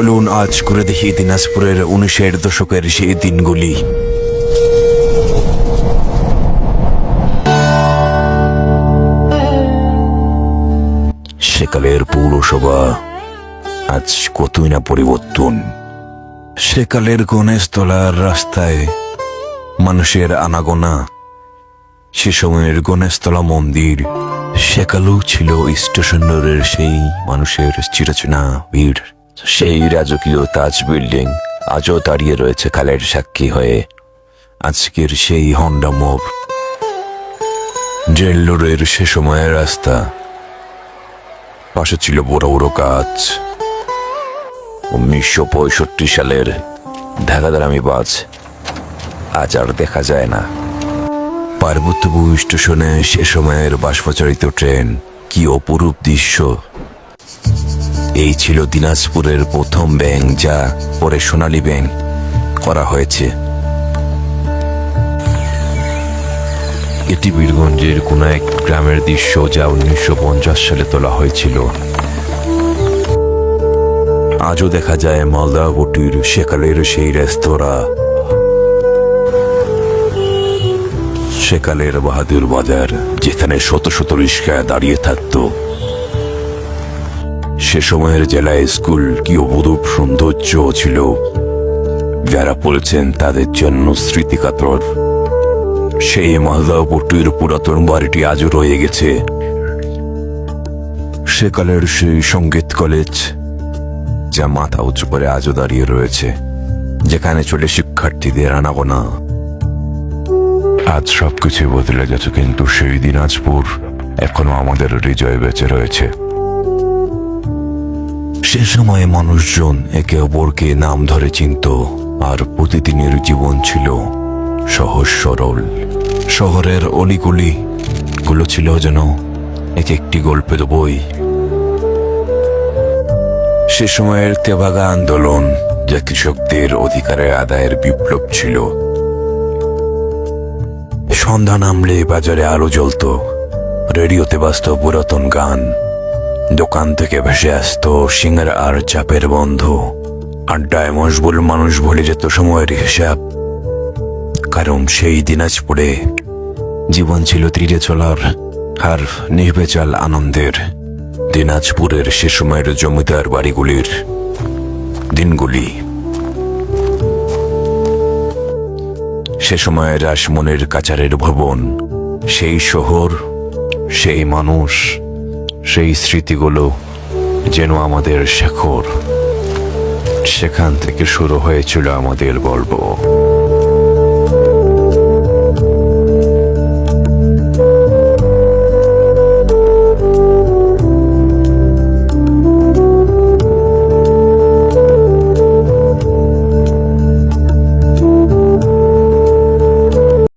চলুন আজ করে দেখি দিনাজপুরের 1900-এর দশকের সেই দিনগুলি। সেকালের পৌরসভা আজ কতই না পরিবর্তন। সেকালের গণেশতলার রাস্তায় মানুষের আনাগোনা, সে সময়ের গণেশতলা মন্দির, সেকালেও ছিল স্টেশন রোডের সেই মানুষের চিরচেনা ভিড়। সেই রাজকীয় তাজ বিল্ডিং আজও দাঁড়িয়ে রয়েছে কালের সাক্ষী হয়ে। আজকের সেই হন্ডা মুভ, জেল রোডের সে সময়ের রাস্তা, পাশে ছিল বড় বড় গাছ। 1965 সালের ঢাকাদারামি বাস আজ আর দেখা যায় না। পার্বত্যপুর স্টেশনে সে সময়ের বাষ্পচালিত ট্রেন, কি অপরূপ দৃশ্য। এই ছিল দিনাজপুরের প্রথম ব্যাংক, যা পরে সোনালী ব্যাংক করা হয়েছে। এটি বীরগঞ্জের কোন এক গ্রামের দৃশ্য, যা 1950 সালে তোলা হয়েছিল। আজও দেখা যায় মালদাবটির সেকালের সেই রেস্তোরাঁ, সেকালের বাহাদুর বাজার, যেখানে শত শত রিস্কা দাঁড়িয়ে থাকত। সে সময়ের জেলা স্কুল, কি অপরূপ সৌন্দর্য ছিল। যারা পড়েছেন তাদের জন্য স্মৃতিকাতর। সেই মালদাপট্টির পুরাতন বাড়িটি আজও রয়ে গেছে। সেকালের সেই সঙ্গীত কলেজ, যা মাথা উঁচু করে আজও দাঁড়িয়ে রয়েছে, যেখানে চলে শিক্ষার্থীদের আনাগোনা। আজ সবকিছু বদলে গেছে, কিন্তু সেই দিনাজপুর এখনো আমাদের হৃদয়ে বেঁচে রয়েছে। সে সময়ে মানুষজন একে অপরকে নাম ধরে চিনত, আর প্রতিদিনের জীবন ছিল সহজ সরল। শহরের অলিগলি গুলো ছিল যেন এক একটি গল্পের বই। সে সময়ের তেভাগা আন্দোলন, যা কৃষকদের অধিকারের আদায়ের বিপ্লব ছিল। সন্ধ্যা নামলে বাজারে আলো জ্বলত, রেডিওতে বাজত পুরাতন গান, দোকান থেকে ভেসে আসত সিঙ্গারা আর চাপের বন্ধ। আড্ডায় মশগুল মানুষ ভুলে যেত সময়ের হিসাব, কারণ সেই দিনাজপুরে জীবন ছিল তীরে চলার আর নির্বেচাল আনন্দের। দিনাজপুরের সে সময়ের জমিদার বাড়িগুলির দিনগুলি, সে সময়ের রাসমনের কাচারের ভবন, সেই শহর, সেই মানুষ, সেই স্মৃতিগুলো যেন আমাদের শেখর। সেখান থেকে শুরু হয়েছিল আমাদের গল্প।